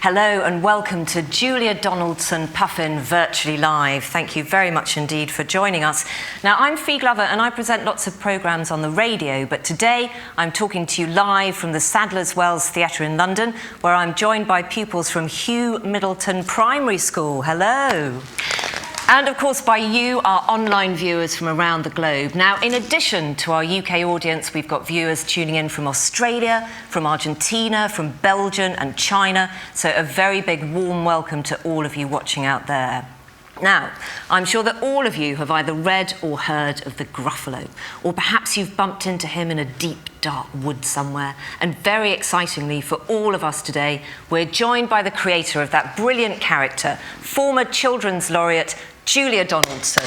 Hello and welcome to Julia Donaldson Puffin Virtually Live. Thank you very much indeed for joining us. Now, I'm Fee Glover and I present lots of programmes on the radio, but today I'm talking to you live from the Sadler's Wells Theatre in London, where I'm joined by pupils from Hugh Middleton Primary School. Hello. And of course by you, our online viewers from around the globe. Now, in addition to our UK audience, we've got viewers tuning in from Australia, from Argentina, from Belgium and China. So a very big warm welcome to all of you watching out there. Now, I'm sure that all of you have either read or heard of the Gruffalo, or perhaps you've bumped into him in a deep, dark wood somewhere. And very excitingly for all of us today, we're joined by the creator of that brilliant character, former Children's Laureate, Julia Donaldson.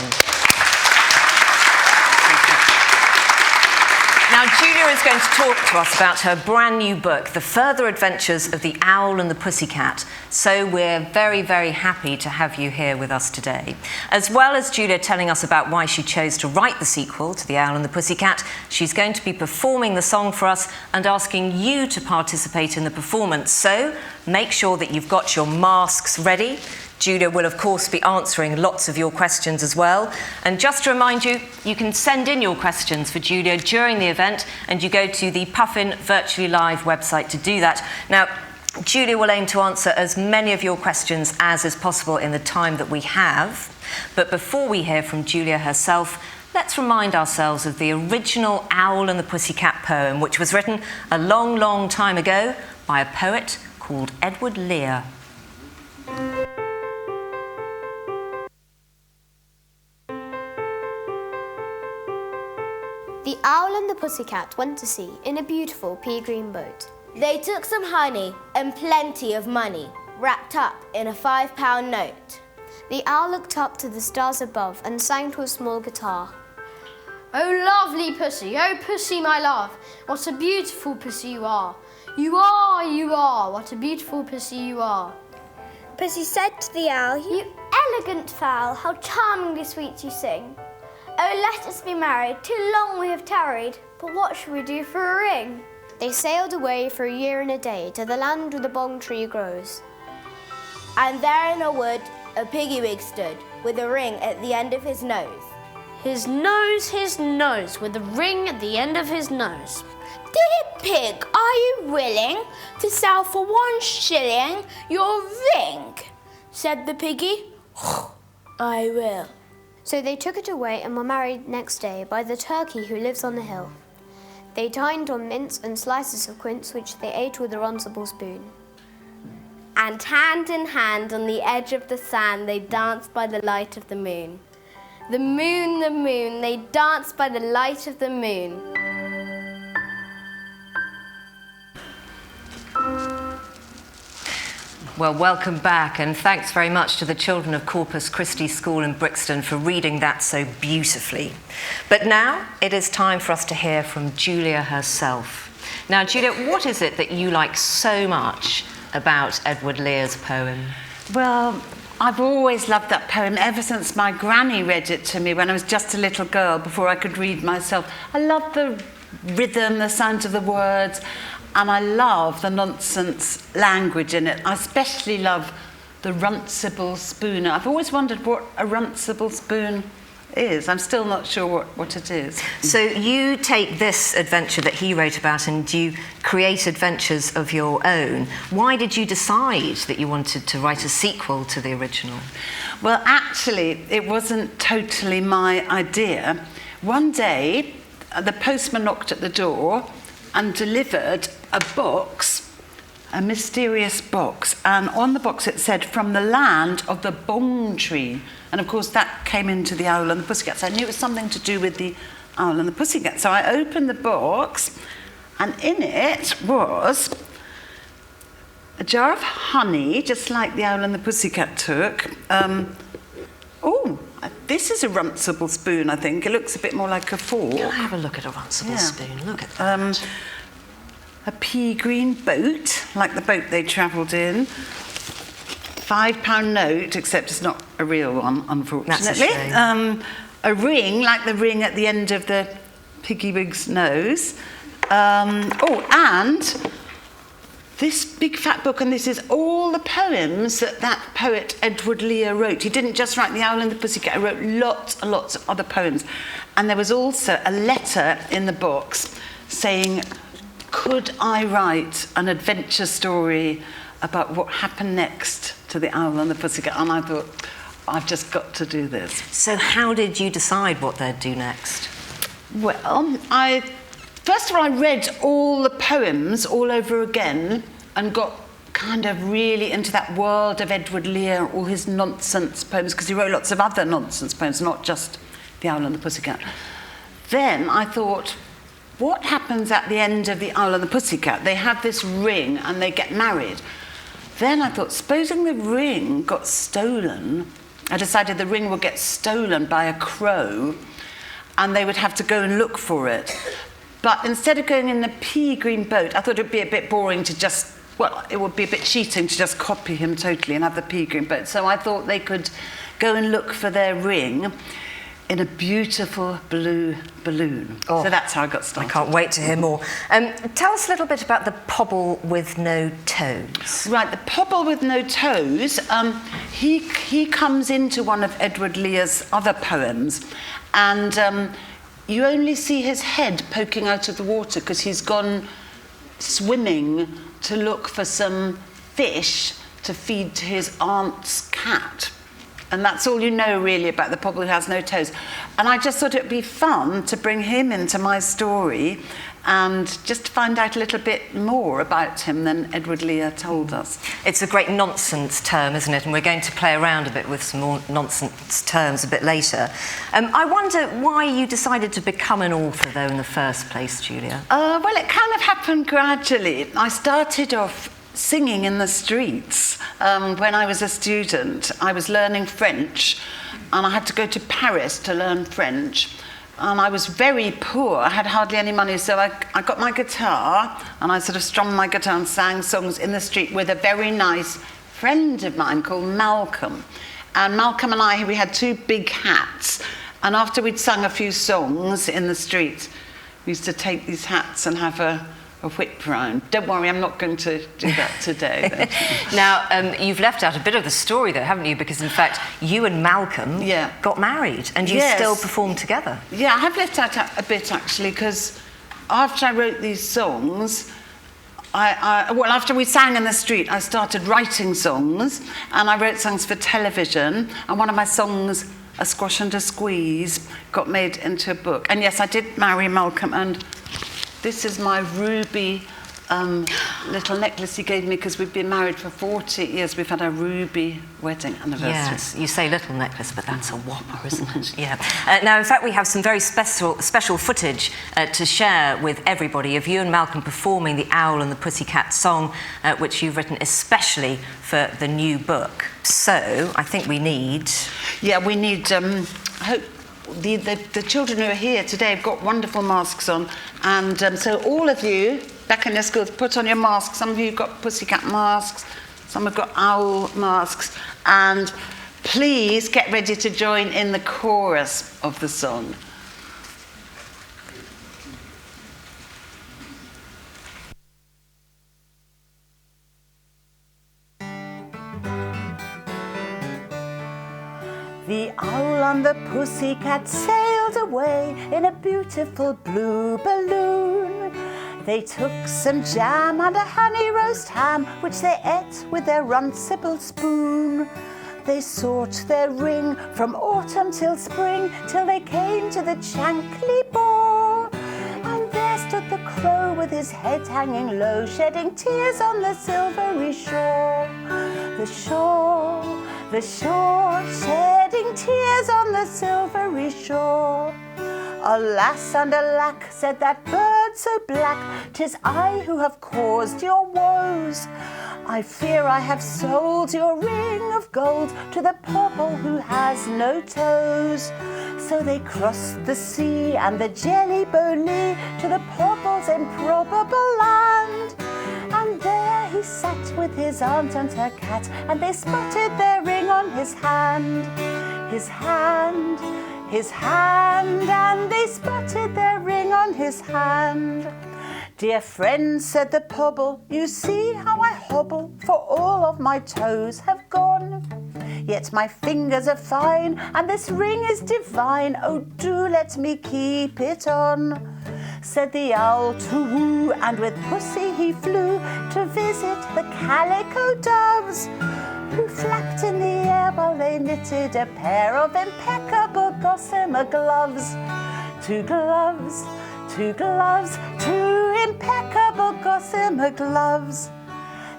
Now, Julia is going to talk to us about her brand new book, The Further Adventures of the Owl and the Pussycat. So we're very, very happy to have you here with us today. As well as Julia telling us about why she chose to write the sequel to The Owl and the Pussycat, she's going to be performing the song for us and asking you to participate in the performance. So make sure that you've got your masks ready. Julia will, of course, be answering lots of your questions as well. And just to remind you, you can send in your questions for Julia during the event, and you go to the Puffin Virtually Live website to do that. Now, Julia will aim to answer as many of your questions as is possible in the time that we have. But before we hear from Julia herself, let's remind ourselves of the original Owl and the Pussycat poem, which was written a long, long time ago by a poet called Edward Lear. The owl and the pussycat went to sea in a beautiful pea-green boat. They took some honey and plenty of money, wrapped up in a £5 note. The owl looked up to the stars above and sang to a small guitar. Oh, lovely pussy, oh, pussy, my love, what a beautiful pussy you are. You are, what a beautiful pussy you are. Pussy said to the owl, "You elegant fowl, how charmingly sweet you sing. Oh, let us be married, too long we have tarried, but what shall we do for a ring?" They sailed away for a year and a day to the land where the bong tree grows. And there in a wood, a piggy-wig stood, with a ring at the end of his nose. His nose, with a ring at the end of his nose. "Dear pig, are you willing to sell for 1 shilling your ring?" said the piggy. "I will." So they took it away and were married next day by the turkey who lives on the hill. They dined on mince and slices of quince, which they ate with a runcible spoon. And hand in hand on the edge of the sand they danced by the light of the moon. The moon, they danced by the light of the moon. Well, welcome back, and thanks very much to the children of Corpus Christi School in Brixton for reading that so beautifully. But now it is time for us to hear from Julia herself. Now, Julia, what is it that you like so much about Edward Lear's poem? Well, I've always loved that poem ever since my granny read it to me when I was just a little girl, before I could read myself. I love the rhythm, the sound of the words, and I love the nonsense language in it. I especially love the runcible spoon. I've always wondered what a runcible spoon is. I'm still not sure what it is. So you take this adventure that he wrote about and you create adventures of your own. Why did you decide that you wanted to write a sequel to the original? Well, actually, it wasn't totally my idea. One day, the postman knocked at the door and delivered a box, a mysterious box, and on the box it said, "From the land of the bong tree." And of course that came into the Owl and the Pussycat, so I knew it was something to do with the Owl and the Pussycat. So I opened the box, and in it was a jar of honey, just like the Owl and the Pussycat took. This is a runcible spoon, I think. It looks a bit more like a fork. Can I have a look at a runcible spoon? Look at that. A pea-green boat, like the boat they travelled in. £5 note, except it's not a real one, unfortunately. That's a shame. A ring, like the ring at the end of the piggy wig's nose. And this big fat book, and this is all the poems that poet Edward Lear wrote. He didn't just write The Owl and the Pussycat, he wrote lots and lots of other poems. And there was also a letter in the box saying, could I write an adventure story about what happened next to The Owl and the Pussycat? And I thought, I've just got to do this. So how did you decide what they'd do next? Well, first of all, I read all the poems all over again and got kind of really into that world of Edward Lear, all his nonsense poems, because he wrote lots of other nonsense poems, not just The Owl and the Pussycat. Then I thought, what happens at the end of The Owl and the Pussycat? They have this ring and they get married. Then I thought, supposing the ring got stolen, I decided the ring would get stolen by a crow and they would have to go and look for it. But instead of going in the pea green boat, I thought it would be a bit boring to just, well, it would be a bit cheating to just copy him totally and have the pea green boat. So I thought they could go and look for their ring in a beautiful blue balloon. Oh, so that's how I got started. I can't wait to hear more. Tell us a little bit about the pobble with no toes. Right, the pobble with no toes, he comes into one of Edward Lear's other poems, and you only see his head poking out of the water because he's gone swimming to look for some fish to feed to his aunt's cat. And that's all you know, really, about the pobble who has no toes. And I just thought it would be fun to bring him into my story and just to find out a little bit more about him than Edward Lear told us. It's a great nonsense term, isn't it? And we're going to play around a bit with some more nonsense terms a bit later. I wonder why you decided to become an author, though, in the first place, Julia? Well, it kind of happened gradually. I started off singing in the streets when I was a student. I was learning French and I had to go to Paris to learn French, and I was very poor. I had hardly any money, so I got my guitar and I sort of strummed my guitar and sang songs in the street with a very nice friend of mine called Malcolm. And Malcolm and I, we had two big hats, and after we'd sung a few songs in the street, we used to take these hats and have a whip round. Don't worry, I'm not going to do that today. Now, you've left out a bit of the story, though, haven't you? Because, in fact, you and Malcolm got married, and you still perform together. Yeah, I have left out a bit, actually, because after I wrote these songs, well, after we sang in the street, I started writing songs, and I wrote songs for television, and one of my songs, A Squash and a Squeeze, got made into a book. And yes, I did marry Malcolm, and this is my ruby little necklace he gave me because we've been married for 40 years. We've had a ruby wedding anniversary. Yes, you say little necklace, but that's a whopper, isn't it? Yeah. Now, in fact, we have some very special footage to share with everybody of you and Malcolm performing the Owl and the Pussycat song, which you've written especially for the new book. So, I think we need... Yeah, we need... I hope the children who are here today have got wonderful masks on, and so all of you back in your schools, put on your masks. Some of you have got pussycat masks, some have got owl masks, and please get ready to join in the chorus of the song. The owl and the pussycat sailed away in a beautiful blue balloon. They took some jam and a honey roast ham, which they ate with their runcible spoon. They sought their ring from autumn till spring, till they came to the Chankly Bore. And there stood the crow with his head hanging low, shedding tears on the silvery shore. The shore, shedding tears on the silvery shore. Alas and alack, said that bird so black, 'tis I who have caused your woes. I fear I have sold your ring of gold to the pobble who has no toes. So they crossed the sea and the jelly bonny to the pobble's improbable land. And there he sat with his aunt and her cat, and they spotted their ring on his hand. His hand, and they spotted their ring on his hand. Dear friend, said the pobble, you see how I hobble, for all of my toes have gone. Yet my fingers are fine, and this ring is divine, oh do let me keep it on. Said the owl to woo, and with pussy he flew to visit the calico doves, who flapped in the air while they knitted a pair of impeccable gossamer gloves. Two gloves, two gloves, two impeccable gossamer gloves.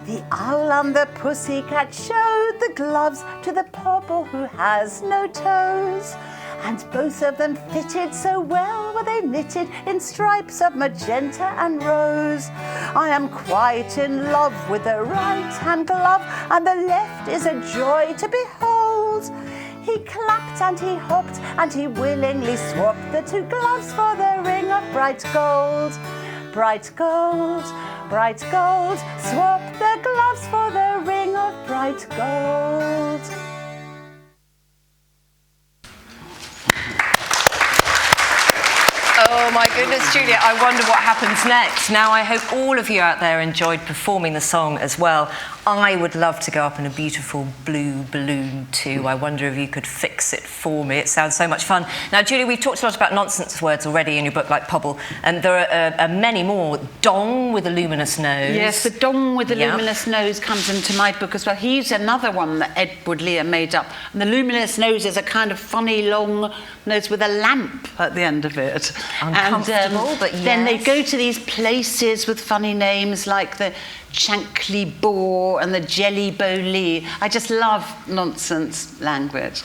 The owl and the pussycat showed the gloves to the pobble who has no toes, and both of them fitted so well were they knitted in stripes of magenta and rose. I am quite in love with the right hand glove, and the left is a joy to behold. He clapped and he hopped and he willingly swapped the two gloves for the ring of bright gold. Bright gold, bright gold, swap the gloves for the ring of bright gold. Oh my goodness, Julia, I wonder what happens next. Now, I hope all of you out there enjoyed performing the song as well. I would love to go up in a beautiful blue balloon too. I wonder if you could fix it for me. It sounds so much fun. Now, Julia, we've talked a lot about nonsense words already in your book, like pobble, and there are many more. Dong with a luminous nose. Yes, the dong with the luminous nose comes into my book as well. He used another one that Edward Lear made up. And the luminous nose is a kind of funny long nose with a lamp at the end of it. Uncomfortable, but yes. Then they go to these places with funny names like the Chankly Boar and the Jelly Bowlee. I just love nonsense language.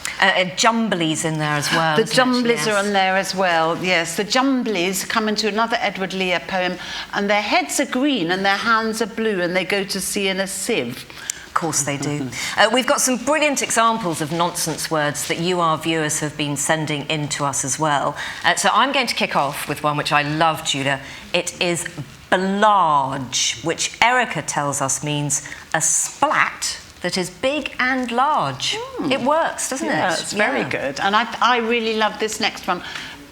Jumblies in there as well. The Jumblies yes. are on there as well, yes. The Jumblies come into another Edward Lear poem, and their heads are green and their hands are blue, and they go to sea in a sieve. Of course they do. We've got some brilliant examples of nonsense words that you, our viewers, have been sending in to us as well. So I'm going to kick off with one which I love, Julia. It is large, which Erica tells us means a splat that is big and large. It works, doesn't it? Yeah, it's very good. And I really love this next one,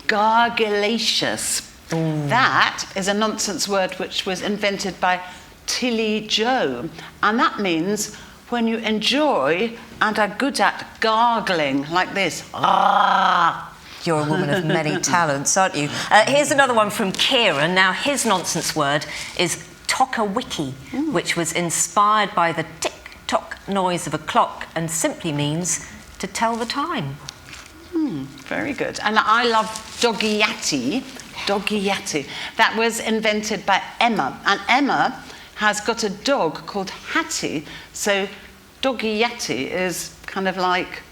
gargulacious. That is a nonsense word which was invented by Tilly Joe, and that means when you enjoy and are good at gargling like this. You're a woman of many talents, aren't you? Here's another one from Kieran. Now, his nonsense word is tockawiki, which was inspired by the tick-tock noise of a clock and simply means to tell the time. Very good. And I love doggy-yatty. Doggy-yatty. That was invented by Emma, and Emma has got a dog called Hattie, so doggy-yatty is kind of like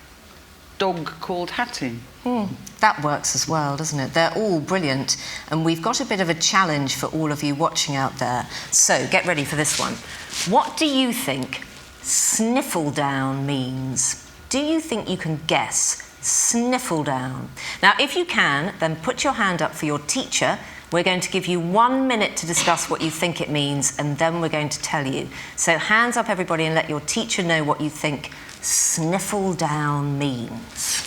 dog called Hattie. That works as well, doesn't it? They're all brilliant, and we've got a bit of a challenge for all of you watching out there. So get ready for this one. What do you think sniffle down means? Do you think you can guess sniffle down? Now, if you can, then put your hand up for your teacher. We're going to give you 1 minute to discuss what you think it means, and then we're going to tell you. So hands up, everybody, and let your teacher know what you think sniffle down means.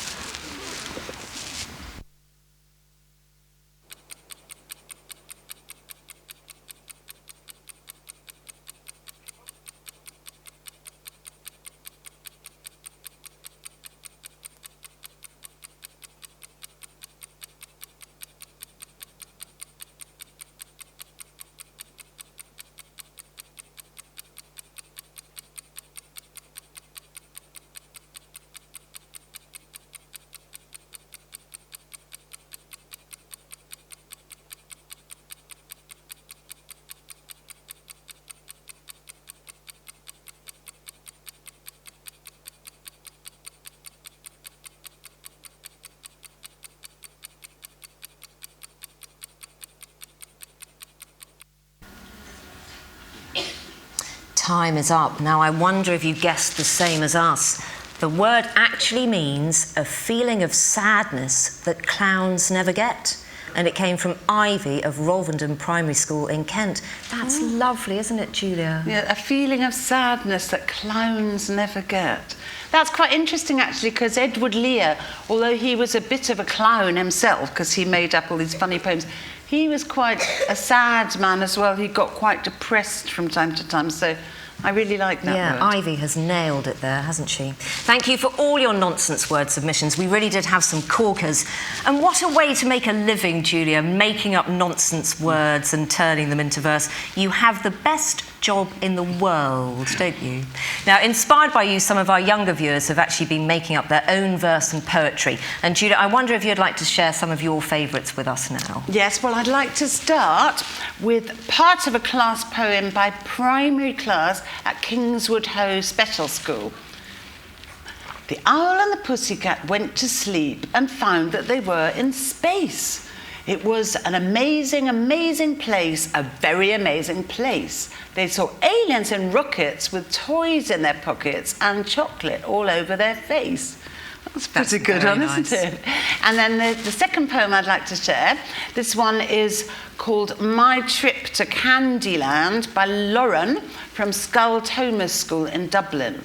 Time is up. Now, I wonder if you guessed the same as us. The word actually means a feeling of sadness that clowns never get. And it came from Ivy of Rolvenden Primary School in Kent. That's lovely, isn't it, Julia? Yeah, a feeling of sadness that clowns never get. That's quite interesting, actually, because Edward Lear, although he was a bit of a clown himself, because he made up all these funny poems, he was quite a sad man as well. He got quite depressed from time to time, so I really like that Yeah, word. Ivy has nailed it there, hasn't she? Thank you for all your nonsense word submissions. We really did have some corkers. And what a way to make a living, Julia, making up nonsense words and turning them into verse. You have the best job in the world, don't you? Now, inspired by you, some of our younger viewers have actually been making up their own verse and poetry. And Julia, I wonder if you'd like to share some of your favourites with us now. Yes, well, I'd like to start with part of a class poem by primary class at Kingswood Hoe Special School. The owl and the pussycat went to sleep and found that they were in space. It was an amazing, amazing place, a very amazing place. They saw aliens in rockets with toys in their pockets and chocolate all over their face. That's pretty good one, isn't it? And then the second poem I'd like to share, this one is called My Trip to Candyland by Lauren from Skull Thomas School in Dublin.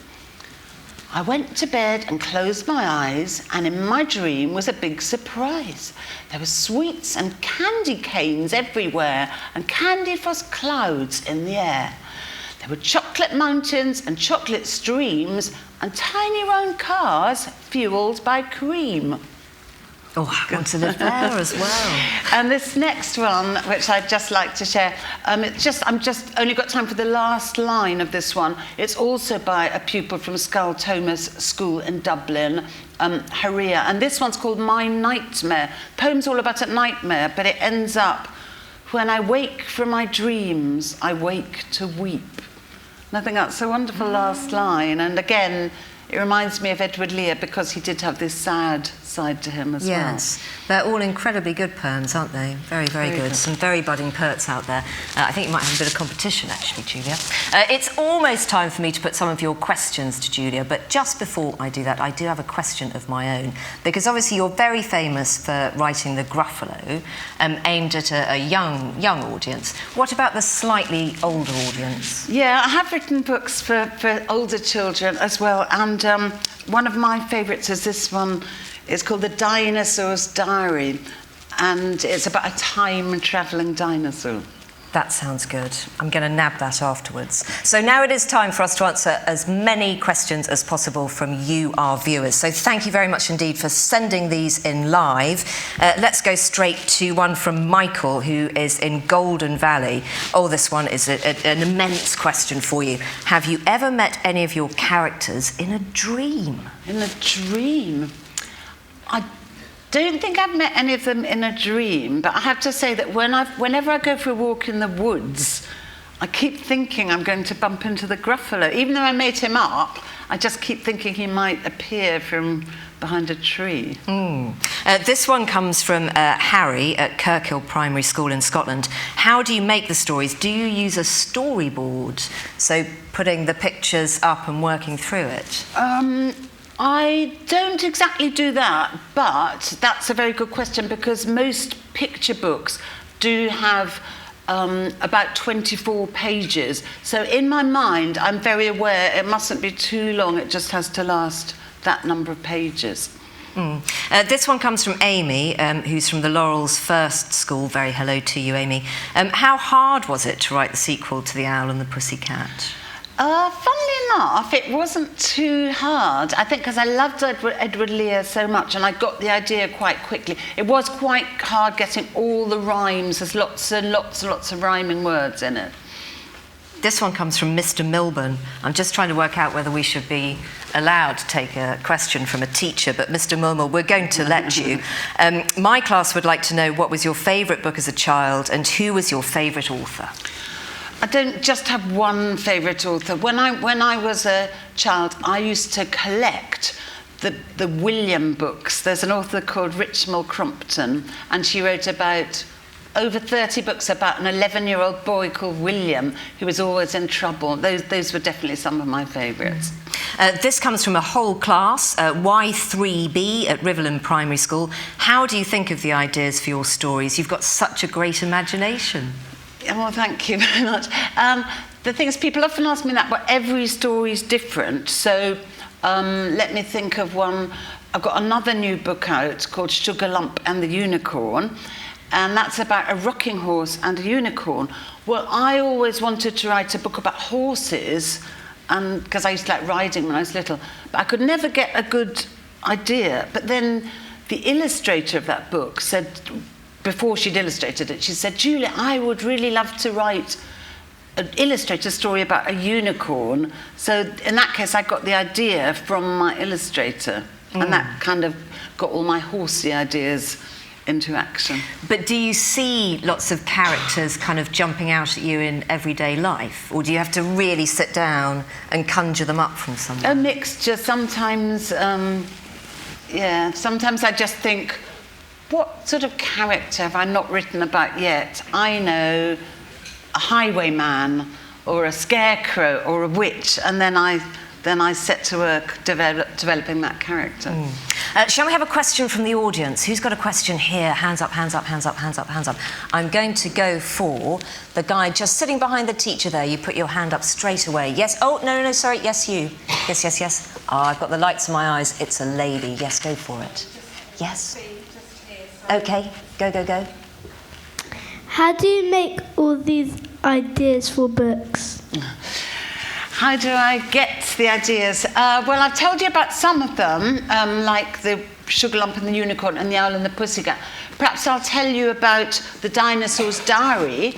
I went to bed and closed my eyes, and in my dream was a big surprise. There were sweets and candy canes everywhere, and candy frost clouds in the air. There were chocolate mountains and chocolate streams, and tiny round cars fueled by cream. Oh, I want to live there as well. And this next one, which I'd just like to share, I'm just only got time for the last line of this one. It's also by a pupil from Skull Thomas School in Dublin, Haria. And this one's called My Nightmare. Poem's all about a nightmare, but it ends up, when I wake from my dreams, I wake to weep. And I think that's a wonderful last line. And again, it reminds me of Edward Lear because he did have this sad side to him as well. Yes, they're all incredibly good poems, aren't they? Very, very good. Some very budding poets out there. I think you might have a bit of competition, actually, Julia. It's almost time for me to put some of your questions to Julia, but just before I do that, I do have a question of my own, because obviously you're very famous for writing the Gruffalo, aimed at a young audience. What about the slightly older audience? Yeah, I have written books for older children as well, and one of my favourites is this one. It's called The Dinosaur's Diary, and it's about a time-travelling dinosaur. That sounds good. I'm going to nab that afterwards. So now it is time for us to answer as many questions as possible from you, our viewers. So thank you very much indeed for sending these in live. Let's go straight to one from Michael, who is in Golden Valley. Oh, this one is an immense question for you. Have you ever met any of your characters in a dream? In a dream? I don't think I've met any of them in a dream, but I have to say that whenever I go for a walk in the woods, I keep thinking I'm going to bump into the Gruffalo. Even though I made him up, I just keep thinking he might appear from behind a tree. This one comes from Harry at Kirkhill Primary School in Scotland. How do you make the stories? Do you use a storyboard? So putting the pictures up and working through it? I don't exactly do that, but that's a very good question because most picture books do have about 24 pages. So in my mind, I'm very aware it mustn't be too long. It just has to last that number of pages. This one comes from Amy, who's from the Laurels First School. Very hello to you, Amy. How hard was it to write the sequel to The Owl and the Pussycat? Funnily enough, it wasn't too hard. I think because I loved Edward Lear so much and I got the idea quite quickly. It was quite hard getting all the rhymes. There's lots and lots and lots of rhyming words in it. This one comes from Mr. Milburn. I'm just trying to work out whether we should be allowed to take a question from a teacher, but Mr. Milburn, we're going to let you. My class would like to know what was your favourite book as a child and who was your favourite author? I don't just have one favourite author. When I was a child, I used to collect the William books. There's an author called Richmal Crompton, and she wrote about over 30 books about an 11-year-old boy called William who was always in trouble. Those were definitely some of my favourites. This comes from a whole class, Y3B at Riverland Primary School. How do you think of the ideas for your stories? You've got such a great imagination. Well, thank you very much. The thing is, people often ask me that, but every story is different. So let me think of one. I've got another new book out called Sugar Lump and the Unicorn. and that's about a rocking horse and a unicorn. Well, I always wanted to write a book about horses, and because I used to like riding when I was little, but I could never get a good idea. But then the illustrator of that book said, before she'd illustrated it, she said, Julia, I would really love to illustrate a story about a unicorn. So in that case, I got the idea from my illustrator, and that kind of got all my horsey ideas into action. But do you see lots of characters kind of jumping out at you in everyday life, or do you have to really sit down and conjure them up from somewhere? A mixture. Sometimes, sometimes I just think, what sort of character have I not written about yet? I know a highwayman or a scarecrow or a witch, and then I set to work developing that character. Shall we have a question from the audience? Who's got a question here? Hands up, hands up, hands up, hands up, hands up. I'm going to go for the guy just sitting behind the teacher there. You put your hand up straight away. Yes. Oh, no, sorry. Yes, you. Yes, yes, yes. Oh, I've got the lights in my eyes. It's a lady. Yes, go for it. Yes. Okay, go. How do you make all these ideas for books? How do I get the ideas? Well, I've told you about some of them, like the Sugar Lump and the Unicorn and the Owl and the Pussycat. Perhaps I'll tell you about the Dinosaur's Diary.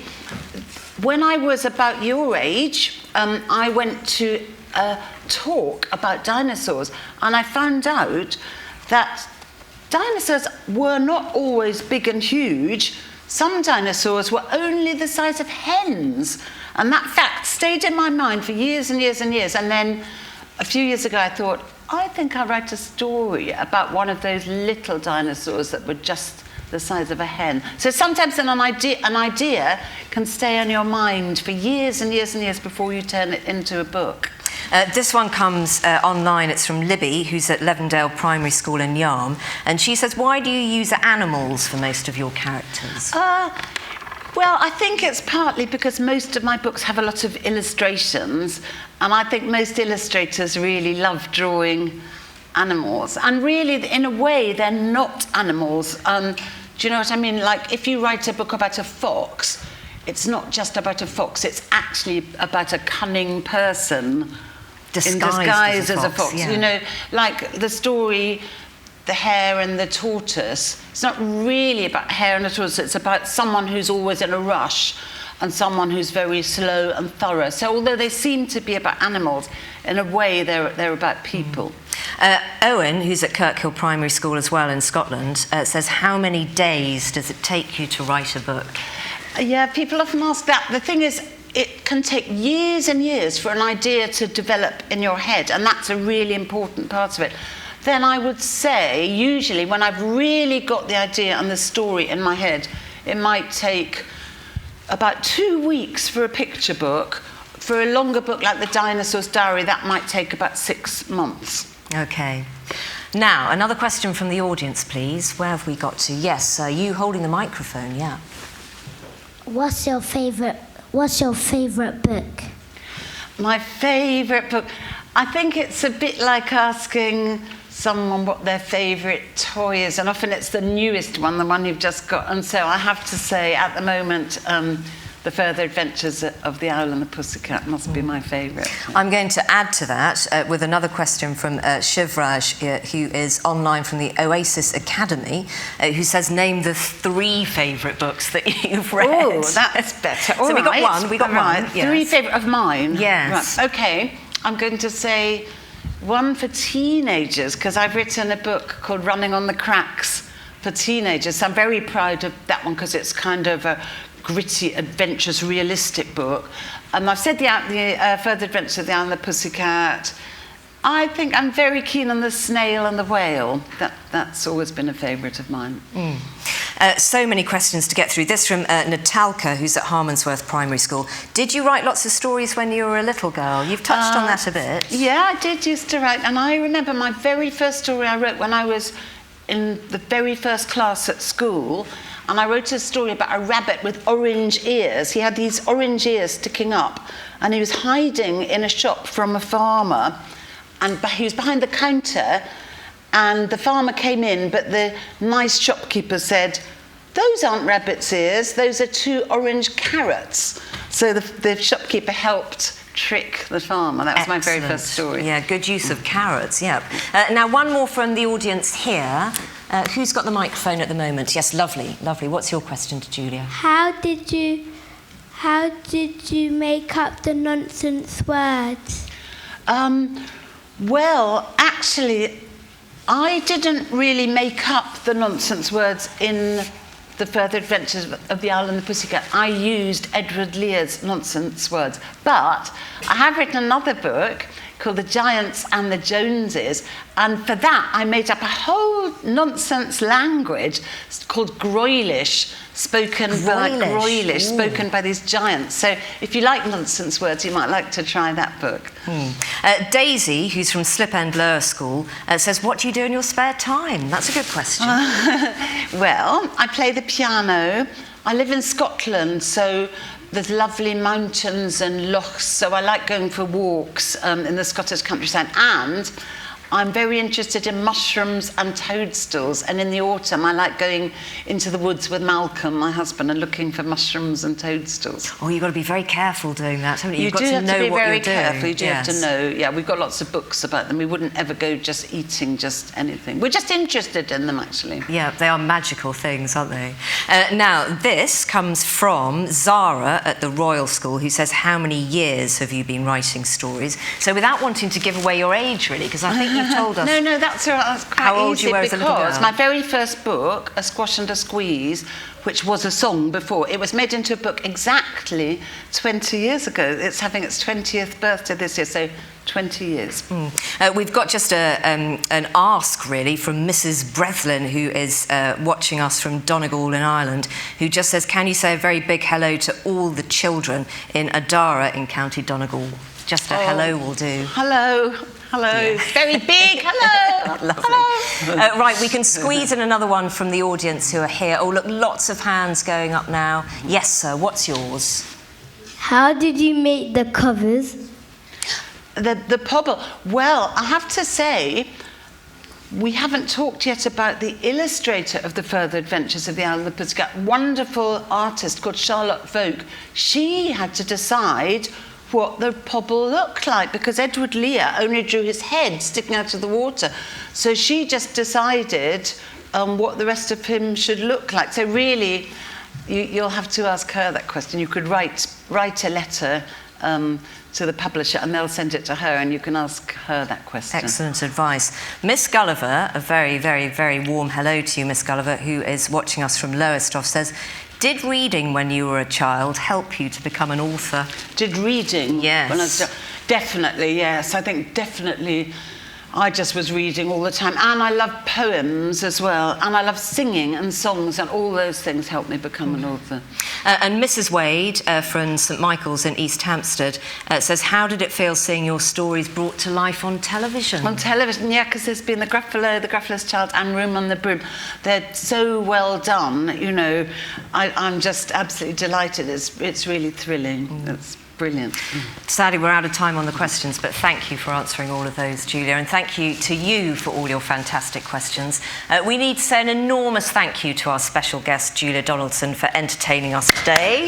When I was about your age, I went to a talk about dinosaurs, and I found out that dinosaurs were not always big and huge. Some dinosaurs were only the size of hens. And that fact stayed in my mind for years and years and years. And then a few years ago, I thought, I think I'll write a story about one of those little dinosaurs that were just the size of a hen. So sometimes an idea can stay on your mind for years and years and years before you turn it into a book. This one comes online. It's from Libby, who's at Levendale Primary School in Yarm. And she says, why do you use animals for most of your characters? Well, I think it's partly because most of my books have a lot of illustrations, and I think most illustrators really love drawing animals. And really, in a way, they're not animals. Do you know what I mean? Like, if you write a book about a fox, it's not just about a fox, it's actually about a cunning person in disguise as a fox. Yeah. You know, like the story The Hare and the Tortoise. It's not really about hare and the tortoise, it's about someone who's always in a rush and someone who's very slow and thorough. So although they seem to be about animals, in a way they're about people. Owen, who's at Kirkhill Primary School as well in Scotland, says, how many days does it take you to write a book? Yeah, people often ask that. The thing is, it can take years and years for an idea to develop in your head, and that's a really important part of it. Then I would say, usually, when I've really got the idea and the story in my head, it might take about 2 weeks for a picture book. For a longer book like The Dinosaur's Diary, that might take about 6 months. Okay. Now, another question from the audience, please. Where have we got to? Yes, you holding the microphone, yeah. What's your favourite book? My favourite book? I think it's a bit like asking someone what their favourite toy is, and often it's the newest one, the one you've just got. And so I have to say, at the moment, The Further Adventures of the Owl and the Pussycat must be my favourite. I'm going to add to that with another question from Shivraj, who is online from the Oasis Academy, who says, name the 3 favourite books that you've read. Oh, that's better. So we got one. We got one. Yes. 3 favourite of mine? Yes. Right. Okay. I'm going to say one for teenagers, because I've written a book called Running on the Cracks for teenagers. So I'm very proud of that one, because it's kind of a gritty, adventurous, realistic book. I've said the Further Adventures of the Owl and the Pussycat. I think I'm very keen on The Snail and the Whale. That's always been a favourite of mine. So many questions to get through. This from Natalka, who's at Harmondsworth Primary School. Did you write lots of stories when you were a little girl? You've touched on that a bit. Yeah, I did used to write. And I remember my very first story I wrote when I was in the very first class at school. And I wrote a story about a rabbit with orange ears. He had these orange ears sticking up. And he was hiding in a shop from a farmer. And he was behind the counter. And the farmer came in, but the nice shopkeeper said, those aren't rabbit's ears, those are 2 orange carrots. So the shopkeeper helped trick the farmer. That was my very first story. Yeah, good use of carrots, yeah. Now, one more from the audience here. Who's got the microphone at the moment? Yes, lovely, lovely. What's your question to Julia? How did you make up the nonsense words? Well, actually, I didn't really make up the nonsense words in The Further Adventures of the Owl and the Pussycat. I used Edward Lear's nonsense words. But I have written another book called The Giants and the Joneses, and for that I made up a whole nonsense language called Groilish, spoken by these giants. So if you like nonsense words, you might like to try that book. Daisy, who's from Slip End Lower School, says, what do you do in your spare time? That's a good question. Well, I play the piano. I live in Scotland, so there's lovely mountains and lochs, so I like going for walks in the Scottish countryside. And I'm very interested in mushrooms and toadstools, and in the autumn I like going into the woods with Malcolm, my husband, and looking for mushrooms and toadstools. Oh, you've got to be very careful doing that, haven't you? You do have to be very careful. You do have to know. Yeah, we've got lots of books about them. We wouldn't ever go just eating just anything. We're just interested in them, actually. Yeah, they are magical things, aren't they? Now, this comes from Zara at the Royal School, who says, how many years have you been writing stories? So without wanting to give away your age, really, because I think you've told us. No, that's all right. That's quite how old easy you were as a little girl. My very first book, A Squash and a Squeeze, which was a song before, it was made into a book exactly 20 years ago. It's having its 20th birthday this year, so 20 years. We've got just an ask, really, from Mrs. Brethlin, who is watching us from Donegal in Ireland, who just says, can you say a very big hello to all the children in Adara in County Donegal? Just a hello will do. Hello. Yeah. Very big. Hello. Lovely. Hello. Right, we can squeeze in another one from the audience who are here. Oh, look, lots of hands going up now. Yes, sir, what's yours? How did you make the covers? The pobble. Well, I have to say, we haven't talked yet about the illustrator of The Further Adventures of the Owl and the Pussycat, wonderful artist called Charlotte Volk. She had to decide what the pobble looked like, because Edward Lear only drew his head sticking out of the water. So she just decided what the rest of him should look like. So really, you'll have to ask her that question. You could write a letter to the publisher and they'll send it to her, and you can ask her that question. Excellent advice. Miss Gulliver, a very, very, very warm hello to you, Miss Gulliver, who is watching us from Lowestoft, says, did reading when you were a child help you to become an author? Did reading? Yes. When I was definitely, yes. I think definitely I just was reading all the time. And I love poems as well. And I love singing and songs, and all those things helped me become an author. And Mrs. Wade from St Michael's in East Hampstead says, how did it feel seeing your stories brought to life on television? On television, yeah, because there's been the Gruffalo's Child and Room on the Broom. They're so well done, you know. I'm just absolutely delighted. It's really thrilling. It's brilliant. Sadly, we're out of time on the questions, but thank you for answering all of those, Julia, and thank you to you for all your fantastic questions. We need to say an enormous thank you to our special guest, Julia Donaldson, for entertaining us today.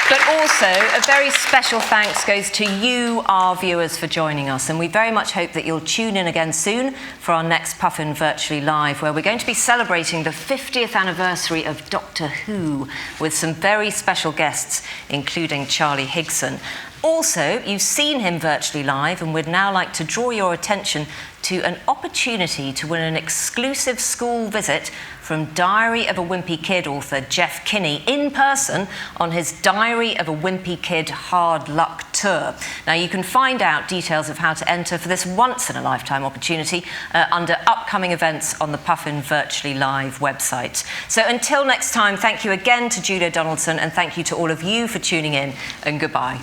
But also, a very special thanks goes to you, our viewers, for joining us. And we very much hope that you'll tune in again soon for our next Puffin Virtually Live, where we're going to be celebrating the 50th anniversary of Doctor Who with some very special guests, including Charlie Higson. Also, you've seen him virtually live, and we'd now like to draw your attention to an opportunity to win an exclusive school visit from Diary of a Wimpy Kid author Jeff Kinney in person on his Diary of a Wimpy Kid Hard Luck Tour. Now, you can find out details of how to enter for this once-in-a-lifetime opportunity under upcoming events on the Puffin Virtually Live website. So until next time, thank you again to Julia Donaldson, and thank you to all of you for tuning in, and goodbye.